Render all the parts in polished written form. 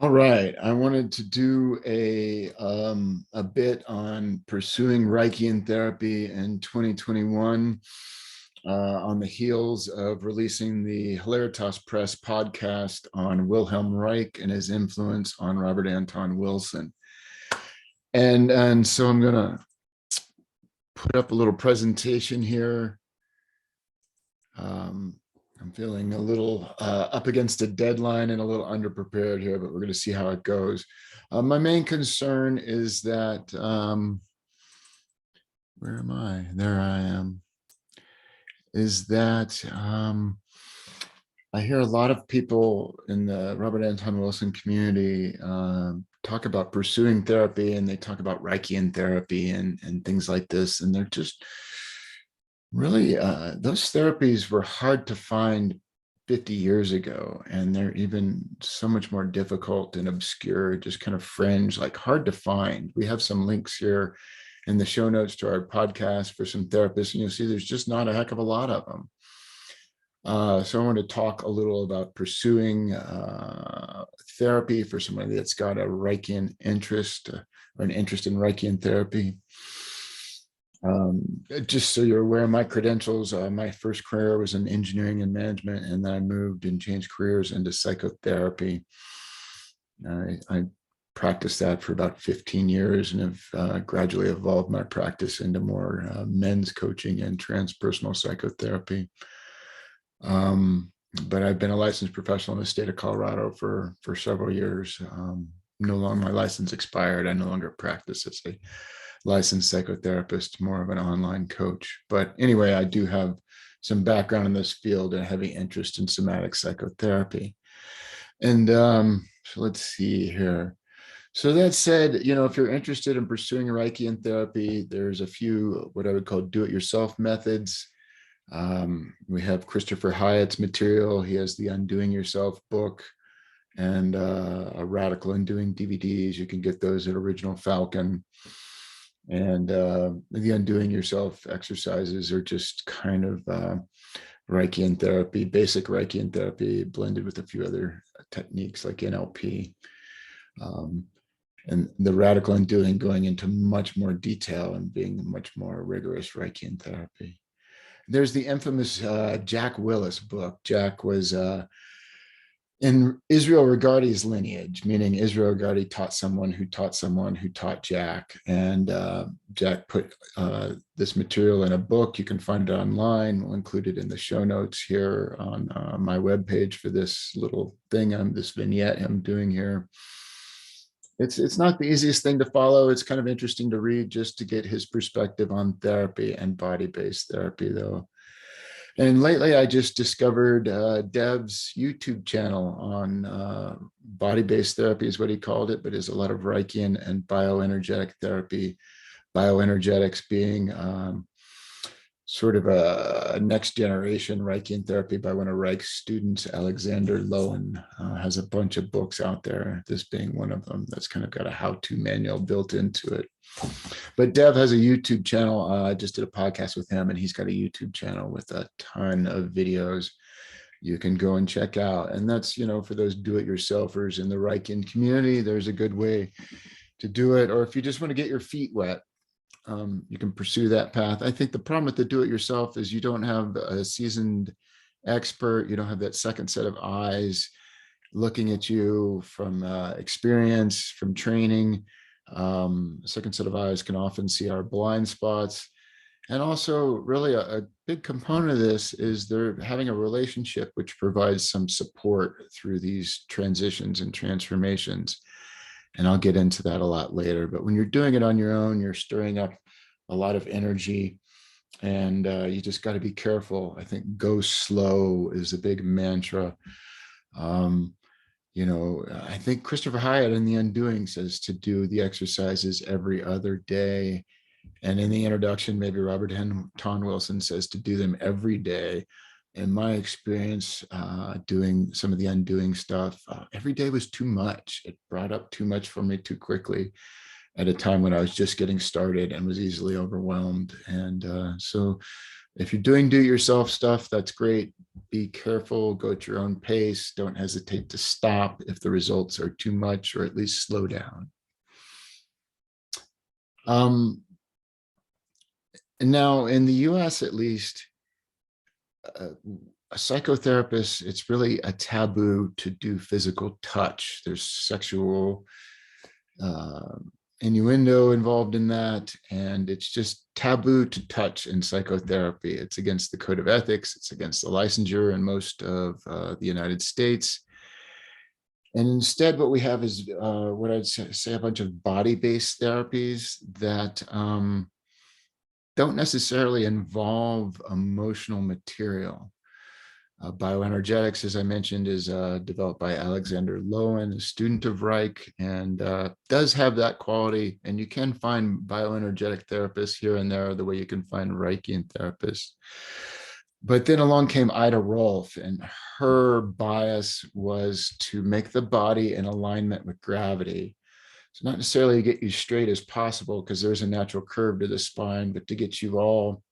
All right, I wanted to do a bit on pursuing Reichian therapy in 2021 on the heels of releasing the Hilaritas Press podcast on Wilhelm Reich and his influence on Robert Anton Wilson. And so I'm gonna put up a little presentation here. I'm feeling a little up against a deadline and a little underprepared here, but we're going to see how it goes. My main concern is that, where am I? There I am. Is that I hear a lot of people in the Robert Anton Wilson community talk about pursuing therapy, and they talk about Reichian therapy and things like this. And they're just really, those therapies were hard to find 50 years ago, and they're even so much more difficult and obscure, just kind of fringe, like hard to find. We have some links here in the show notes to our podcast for some therapists, and you'll see there's just not a heck of a lot of them. So I want to talk a little about pursuing therapy for somebody that's got a Reichian interest or an interest in Reichian therapy. Just so you're aware, my credentials, my first career was in engineering and management, and then I moved and changed careers into psychotherapy. I practiced that for about 15 years and have gradually evolved my practice into more men's coaching and transpersonal psychotherapy. But I've been a licensed professional in the state of Colorado for several years. No longer, my license expired. I no longer practice as a licensed psychotherapist, more of an online coach. But anyway, I do have some background in this field and a heavy interest in somatic psychotherapy. And so let's see here. So that said, if you're interested in pursuing Reichian therapy, there's a few what I would call do-it-yourself methods. We have Christopher Hyatt's material. He has the Undoing Yourself book and a Radical Undoing DVDs. You can get those at Original Falcon. And the Undoing Yourself exercises are just kind of Reichian therapy, basic Reichian therapy, blended with a few other techniques like NLP. And the Radical Undoing going into much more detail and being much more rigorous Reichian therapy. There's the infamous Jack Willis book. Jack was in Israel Regardie's lineage, meaning Israel Regardie taught someone who taught someone who taught Jack. And Jack put this material in a book. You can find it online. We'll include it in the show notes here on my webpage for this little thing, this vignette I'm doing here. It's not the easiest thing to follow. It's kind of interesting to read just to get his perspective on therapy and body-based therapy, though. And lately, I just discovered Dev's YouTube channel on body-based therapy is what he called it, but is a lot of Reichian and bioenergetic therapy. Bioenergetics being sort of a next generation Reichian therapy by one of Reich's students, Alexander Lowen, has a bunch of books out there, this being one of them that's kind of got a how-to manual built into it. But Dev has a YouTube channel. I just did a podcast with him, and he's got a YouTube channel with a ton of videos you can go and check out. And that's, for those do-it-yourselfers in the Reichian community, there's a good way to do it. Or if you just want to get your feet wet, you can pursue that path. I think the problem with the do-it-yourself is you don't have a seasoned expert. You don't have that second set of eyes looking at you from experience, from training. Second set of eyes can often see our blind spots. And also, really, a big component of this is they're having a relationship which provides some support through these transitions and transformations. And I'll get into that a lot later. But when you're doing it on your own, you're stirring up a lot of energy, and you just got to be careful. I think go slow is a big mantra. I think Christopher Hyatt in The Undoing says to do the exercises every other day. And in the introduction, maybe Robert Anton Wilson says to do them every day. In my experience, doing some of the undoing stuff, every day was too much. It brought up too much for me too quickly at a time when I was just getting started and was easily overwhelmed. And so If you're doing do-it-yourself stuff, that's great. Be careful, go at your own pace. Don't hesitate to stop if the results are too much, or at least slow down. And now in the US, at least, a psychotherapist, it's really a taboo to do physical touch. There's sexual innuendo involved in that, and it's just taboo to touch in psychotherapy. It's against the code of ethics. It's against the licensure in most of the United States. And instead, what we have is what I'd say a bunch of body-based therapies that don't necessarily involve emotional material. Bioenergetics, as I mentioned, is developed by Alexander Lowen, a student of Reich, and does have that quality. And you can find bioenergetic therapists here and there, the way you can find Reichian therapists. But then along came Ida Rolf, and her bias was to make the body in alignment with gravity. So not necessarily to get you straight as possible, because there's a natural curve to the spine, but to get you all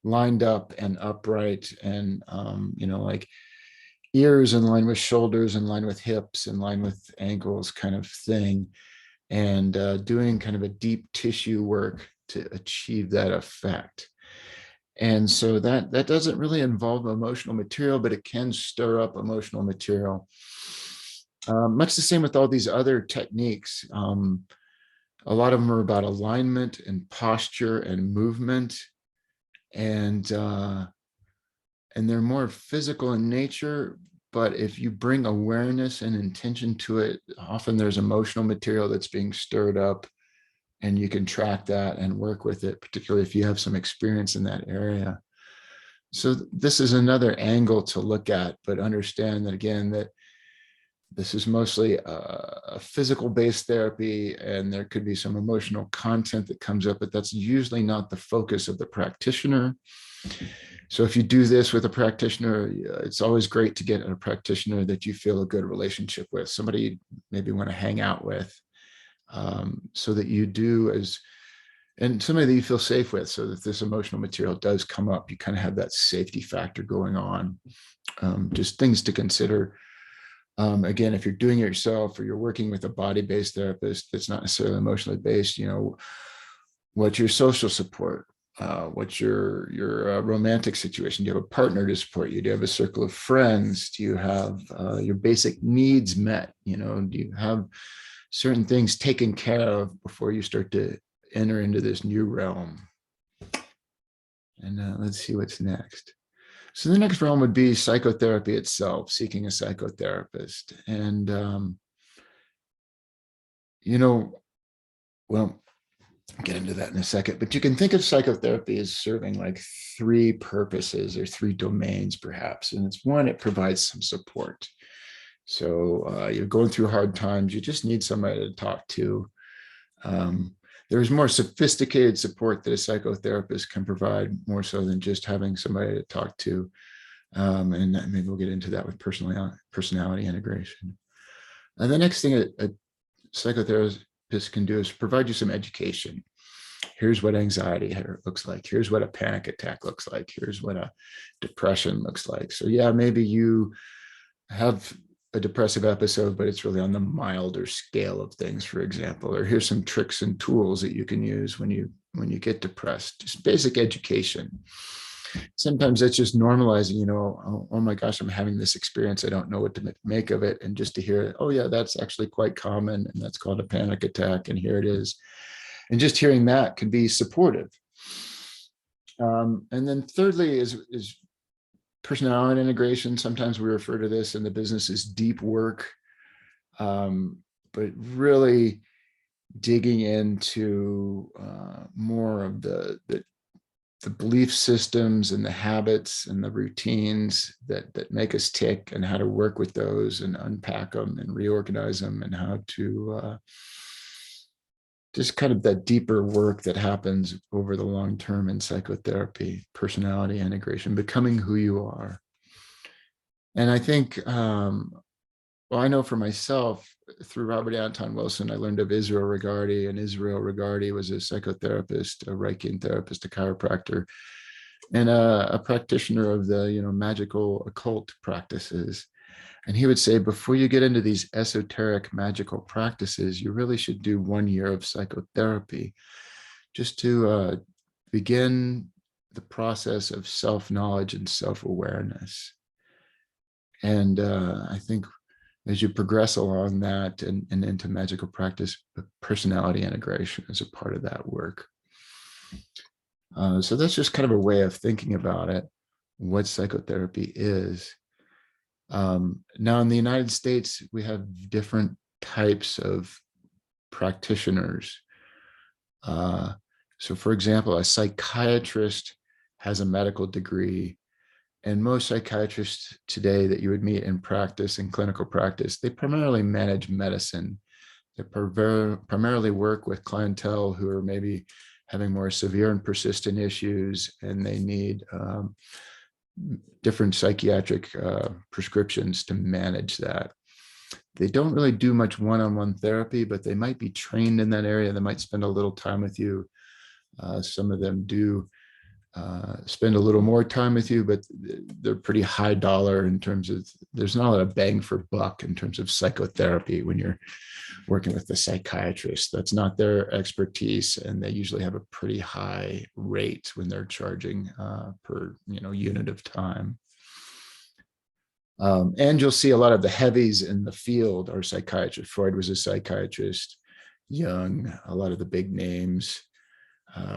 lined up and upright, and like ears in line with shoulders, in line with hips, in line with ankles, kind of thing, and doing kind of a deep tissue work to achieve that effect. And so that doesn't really involve emotional material, but it can stir up emotional material. Much the same with all these other techniques. A lot of them are about alignment and posture and movement, and they're more physical in nature. But if you bring awareness and intention to it, often there's emotional material that's being stirred up, and you can track that and work with it, particularly if you have some experience in that area. So this is another angle to look at, but understand that, again, that this is mostly a physical-based therapy, and there could be some emotional content that comes up, but that's usually not the focus of the practitioner. So if you do this with a practitioner, it's always great to get a practitioner that you feel a good relationship with, somebody you maybe want to hang out with, so that you do and somebody that you feel safe with, so that this emotional material does come up, you kind of have that safety factor going on. Just things to consider. Again, if you're doing it yourself, or you're working with a body-based therapist that's not necessarily emotionally based, what's your social support? What's your romantic situation? Do you have a partner to support you? Do you have a circle of friends? Do you have your basic needs met? Do you have certain things taken care of before you start to enter into this new realm? And let's see what's next. So the next realm would be psychotherapy itself, seeking a psychotherapist. And, well, I'll get into that in a second, but you can think of psychotherapy as serving like three purposes, or three domains, perhaps. And it's one, it provides some support. So you're going through hard times, you just need somebody to talk to. There's more sophisticated support that a psychotherapist can provide, more so than just having somebody to talk to. And maybe we'll get into that with personality integration. And the next thing a psychotherapist can do is provide you some education. Here's what anxiety looks like. Here's what a panic attack looks like. Here's what a depression looks like. So yeah, maybe you have a depressive episode, but it's really on the milder scale of things, for example. Or here's some tricks and tools that you can use when you get depressed. Just basic education. Sometimes that's just normalizing, oh my gosh, I'm having this experience, I don't know what to make of it. And just to hear, oh yeah, that's actually quite common, and that's called a panic attack, and here it is. And just hearing that can be supportive. And then thirdly is personality integration. Sometimes we refer to this in the business as deep work, but really digging into more of the belief systems and the habits and the routines that make us tick, and how to work with those and unpack them and reorganize them, and how to just kind of that deeper work that happens over the long term in psychotherapy, personality integration, becoming who you are. And I think, I know for myself, through Robert Anton Wilson, I learned of Israel Regardie, and Israel Regardie was a psychotherapist, a Reichian therapist, a chiropractor. and a practitioner of the, magical occult practices. And he would say, before you get into these esoteric magical practices, you really should do 1 year of psychotherapy just to begin the process of self-knowledge and self-awareness. And I think as you progress along that and into magical practice, personality integration is a part of that work. So that's just kind of a way of thinking about it, what psychotherapy is. Now, in the United States, we have different types of practitioners. So, for example, a psychiatrist has a medical degree, and most psychiatrists today that you would meet in practice, in clinical practice, they primarily manage medicine. They primarily work with clientele who are maybe having more severe and persistent issues, and they need different psychiatric prescriptions to manage that. They don't really do much one-on-one therapy, but they might be trained in that area. They might spend a little time with you. Some of them do spend a little more time with you, but they're pretty high dollar in terms of, there's not a lot of bang for buck in terms of psychotherapy when you're working with the psychiatrist. That's not their expertise, and they usually have a pretty high rate when they're charging per unit of time. And you'll see a lot of the heavies in the field are psychiatrists. Freud was a psychiatrist. Jung, a lot of the big names.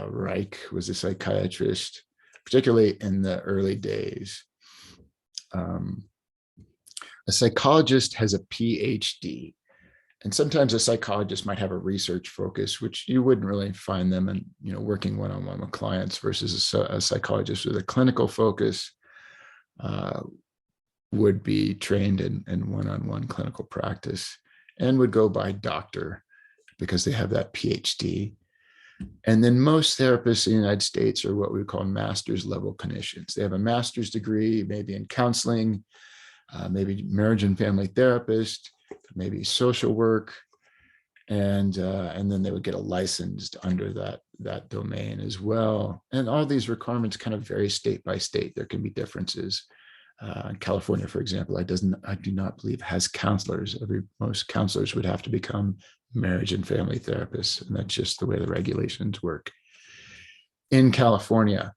Reich was a psychiatrist, particularly in the early days. A psychologist has a PhD, and sometimes a psychologist might have a research focus, which you wouldn't really find them in, working one-on-one with clients, versus a psychologist with a clinical focus would be trained in one-on-one clinical practice and would go by doctor because they have that PhD. And then most therapists in the United States are what we call master's level clinicians. They have a master's degree, maybe in counseling, maybe marriage and family therapist, maybe social work, and then they would get a licensed under that domain as well. And all these requirements kind of vary state by state. There can be differences. California, for example, I do not believe has counselors. Most counselors would have to become marriage and family therapists, and that's just the way the regulations work in California.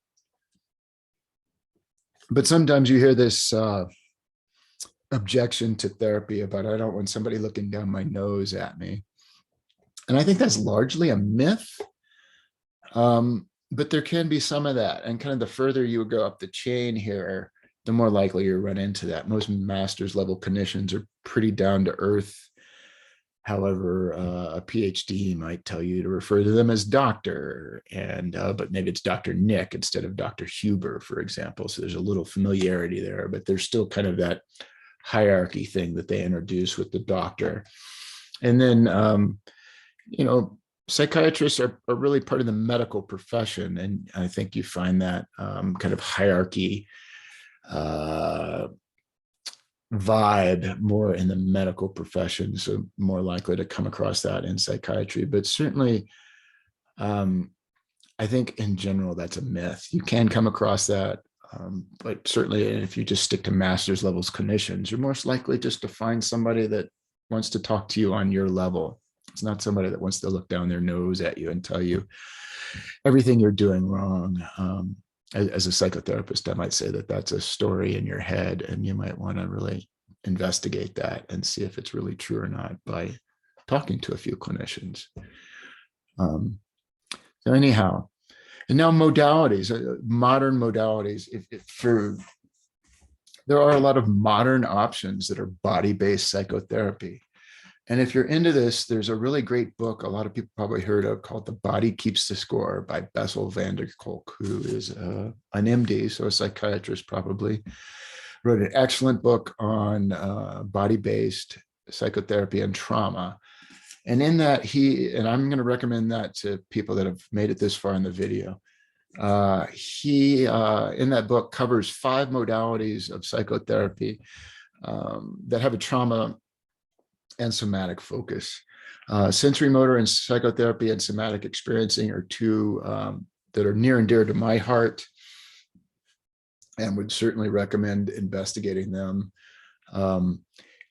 But sometimes you hear this objection to therapy about, I don't want somebody looking down my nose at me. And I think that's largely a myth. But there can be some of that. And kind of the further you go up the chain here, the more likely you run into that. Most master's level clinicians are pretty down to earth. However, a PhD might tell you to refer to them as doctor, but maybe it's Dr. Nick instead of Dr. Huber, for example. So there's a little familiarity there, but there's still kind of that hierarchy thing that they introduce with the doctor. And then, psychiatrists are really part of the medical profession. And I think you find that kind of hierarchy vibe more in the medical profession, so more likely to come across that in psychiatry. But certainly, I think in general, that's a myth. You can come across that, but certainly if you just stick to master's levels clinicians, you're most likely just to find somebody that wants to talk to you on your level. It's not somebody that wants to look down their nose at you and tell you everything you're doing wrong. As a psychotherapist, I might say that that's a story in your head, and you might want to really investigate that and see if it's really true or not by talking to a few clinicians. So anyhow, and now modalities, modern modalities. There are a lot of modern options that are body-based psychotherapy. And if you're into this, there's a really great book a lot of people probably heard of called The Body Keeps the Score by Bessel van der Kolk, who is an MD, so a psychiatrist probably, wrote an excellent book on body-based psychotherapy and trauma. And in that, and I'm going to recommend that to people that have made it this far in the video. He, in that book, covers 5 modalities of psychotherapy that have a trauma and somatic focus. Sensorimotor and psychotherapy and somatic experiencing are 2 that are near and dear to my heart. and would certainly recommend investigating them. Um,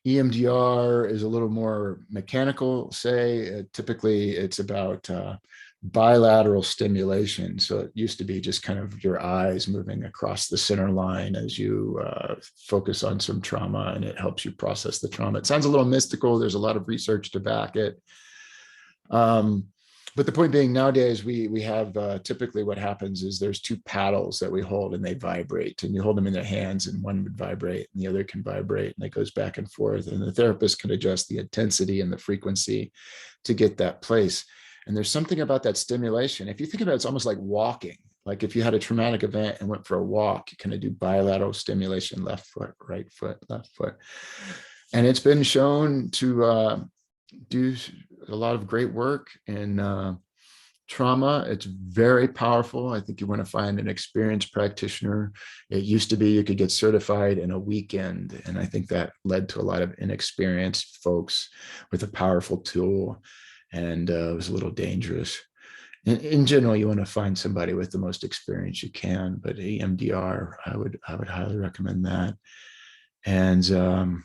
EMDR is a little more mechanical, say. Typically, it's about bilateral stimulation. So it used to be just kind of your eyes moving across the center line as you focus on some trauma, and it helps you process the trauma. It sounds a little mystical. There's a lot of research to back it. Um, but the point being, nowadays we have typically what happens is there's two paddles that we hold and they vibrate, and you hold them in their hands, and one would vibrate and the other can vibrate, and it goes back and forth, and the therapist can adjust the intensity and the frequency to get that place. And there's something about that stimulation. If you think about it, it's almost like walking. Like if you had a traumatic event and went for a walk, you kind of do bilateral stimulation, left foot, right foot, left foot. And it's been shown to do a lot of great work in trauma. It's very powerful. I think you want to find an experienced practitioner. It used to be you could get certified in a weekend, and I think that led to a lot of inexperienced folks with a powerful tool, and it was a little dangerous. In general, you want to find somebody with the most experience you can, but EMDR, I would highly recommend that. And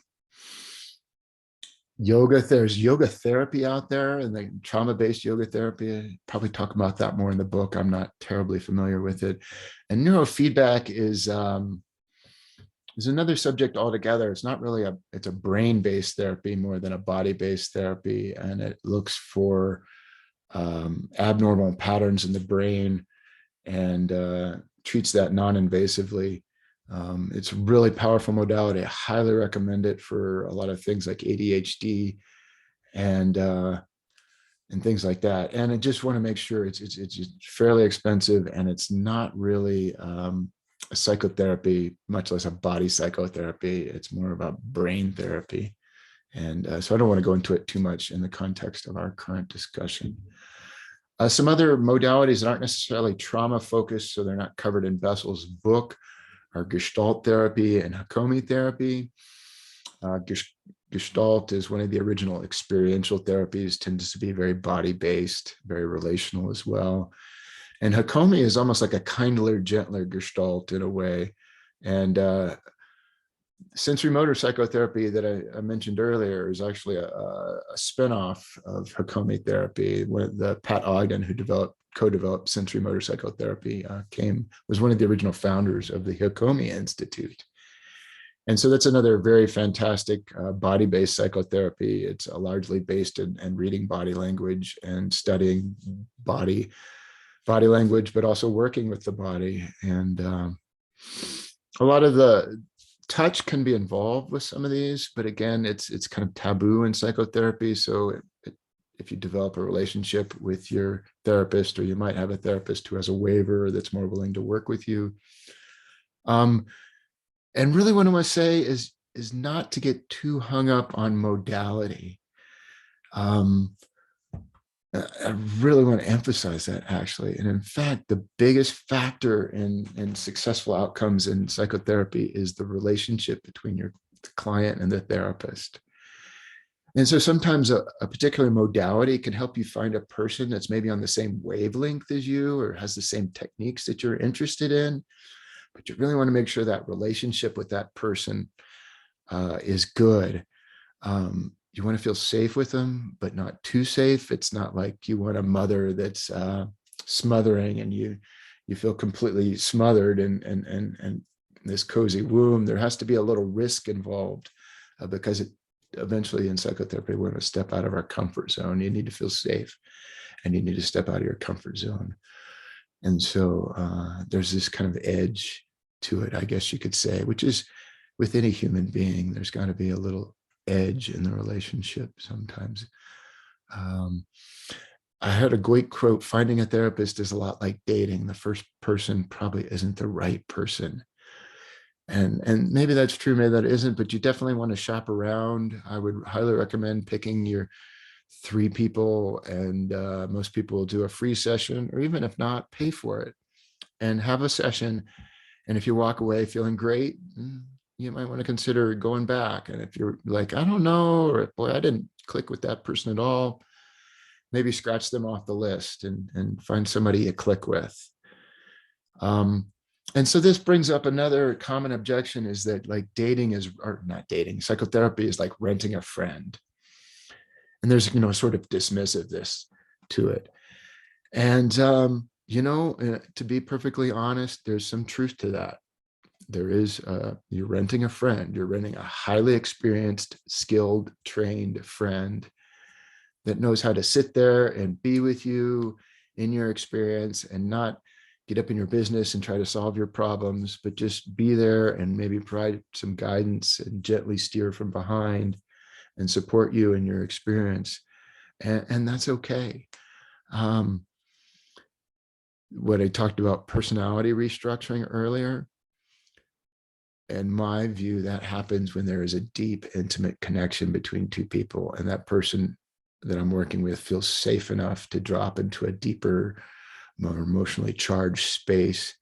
yoga, there's yoga therapy out there, and the trauma-based yoga therapy. I probably talk about that more in the book. I'm not terribly familiar with it. And neurofeedback is another subject altogether. It's not really it's a brain-based therapy more than a body-based therapy, and it looks for abnormal patterns in the brain and treats that non-invasively. It's a really powerful modality. I highly recommend it for a lot of things like ADHD and things like that. And I just want to make sure it's fairly expensive, and it's not really a psychotherapy, much less a body psychotherapy. It's more about brain therapy. And so I don't want to go into it too much in the context of our current discussion. Some other modalities that aren't necessarily trauma focused, so they're not covered in Bessel's book, are Gestalt therapy and Hakomi therapy. Gestalt is one of the original experiential therapies, tends to be very body-based, very relational as well. And Hakomi is almost like a kindler, gentler Gestalt in a way. And sensorimotor psychotherapy that I mentioned earlier is actually a spinoff of Hakomi therapy. The Pat Ogden, who co-developed sensorimotor psychotherapy, was one of the original founders of the Hakomi Institute. And so that's another very fantastic body-based psychotherapy. It's largely based in reading body language and studying body language, but also working with the body. And a lot of the touch can be involved with some of these, but again, it's kind of taboo in psychotherapy. So if you develop a relationship with your therapist, or you might have a therapist who has a waiver that's more willing to work with you. And really what I want to say is not to get too hung up on modality. I really want to emphasize that, actually. And in fact, the biggest factor in successful outcomes in psychotherapy is the relationship between the client and the therapist. And so sometimes a particular modality can help you find a person that's maybe on the same wavelength as you, or has the same techniques that you're interested in. But you really want to make sure that relationship with that person is good. You want to feel safe with them, but not too safe. It's not like you want a mother that's smothering, and you feel completely smothered and this cozy womb. There has to be a little risk involved because eventually in psychotherapy, we're going to step out of our comfort zone. You need to feel safe, and you need to step out of your comfort zone. And so there's this kind of edge to it, I guess you could say, which is with any human being. There's got to be a little edge in the relationship sometimes. I heard a great quote: finding a therapist is a lot like dating. The first person probably isn't the right person. And maybe that's true, maybe that isn't, but you definitely want to shop around. I would highly recommend picking your 3 people, and most people will do a free session, or even if not, pay for it and have a session. And if you walk away feeling great, you might want to consider going back. And if you're like, I don't know, or boy, I didn't click with that person at all, maybe scratch them off the list and find somebody you click with. And so this brings up another common objection, is that like dating is, or not dating, psychotherapy is like renting a friend. And there's, sort of dismissiveness to it. And, to be perfectly honest, there's some truth to that. There is, you're renting a friend, you're renting a highly experienced, skilled, trained friend that knows how to sit there and be with you in your experience and not get up in your business and try to solve your problems, but just be there and maybe provide some guidance and gently steer from behind and support you in your experience. And that's okay. What I talked about personality restructuring earlier, in my view, that happens when there is a deep, intimate connection between two people, and that person that I'm working with feels safe enough to drop into a deeper, more emotionally charged space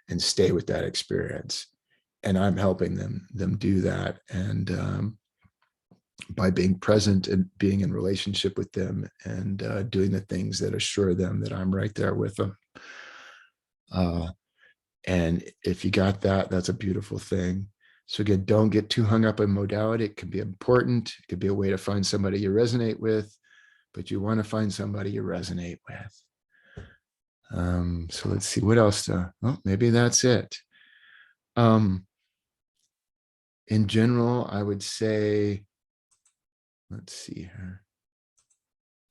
and stay with that experience. And I'm helping them do that. And by being present and being in relationship with them and doing the things that assure them that I'm right there with them. And if you got that, that's a beautiful thing. So again, don't get too hung up on modality. It can be important. It could be a way to find somebody you resonate with, but you want to find somebody you resonate with. So let's see what else. Well, maybe that's it. In general, I would say, let's see here.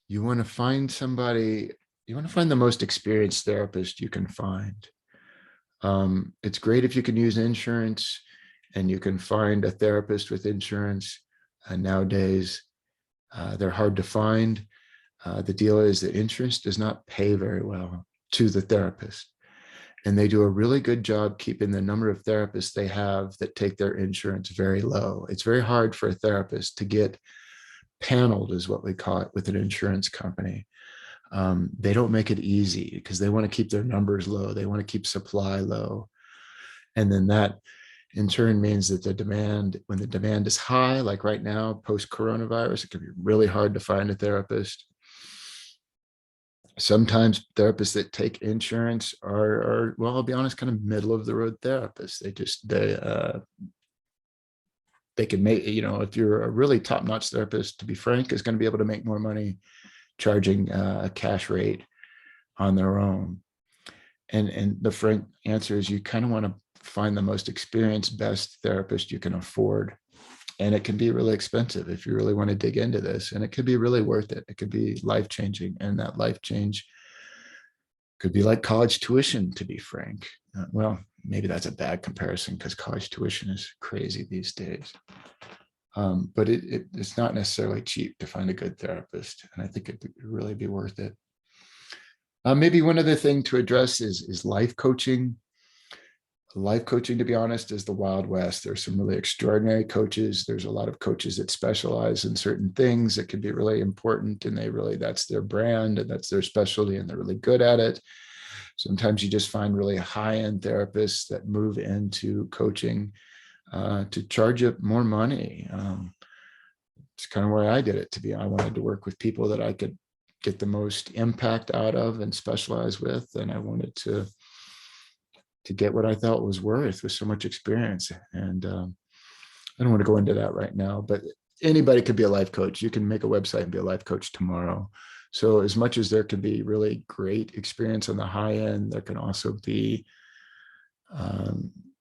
You want to find somebody, you want to find the most experienced therapist you can find. It's great if you can use insurance and you can find a therapist with insurance. Nowadays, they're hard to find. The deal is that insurance does not pay very well to the therapist. And they do a really good job keeping the number of therapists they have that take their insurance very low. It's very hard for a therapist to get paneled, is what we call it, with an insurance company. They don't make it easy because they want to keep their numbers low. They want to keep supply low. And then that in turn means that when the demand is high, like right now, post coronavirus, it can be really hard to find a therapist. Sometimes therapists that take insurance are, well, I'll be honest, kind of middle of the road therapists. They can make, if you're a really top notch therapist, to be frank, is going to be able to make more money charging a cash rate on their own. And the frank answer is you kind of want to find the most experienced, best therapist you can afford. And it can be really expensive if you really want to dig into this. And it could be really worth it. It could be life-changing. And that life change could be like college tuition, to be frank. Well, maybe that's a bad comparison because college tuition is crazy these days. But it's not necessarily cheap to find a good therapist. And I think it would really be worth it. Maybe one other thing to address is life coaching. Life coaching, to be honest, is the Wild West. There's some really extraordinary coaches. There's a lot of coaches that specialize in certain things that can be really important, and that's their brand and that's their specialty, and they're really good at it. Sometimes you just find really high-end therapists that move into coaching to charge up more money. It's kind of where I did it. I wanted to work with people that I could get the most impact out of and specialize with, and I wanted to get what I thought was worth with so much experience. And I don't want to go into that right now, but anybody could be a life coach. You can make a website and be a life coach tomorrow. So as much as there can be really great experience on the high end, there can also be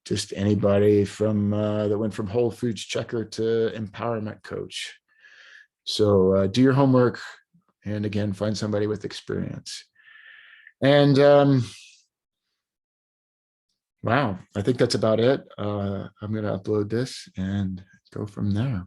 just anybody from that went from Whole Foods checker to empowerment coach. So do your homework, and again, find somebody with experience. And wow, I think that's about it. I'm going to upload this and go from there.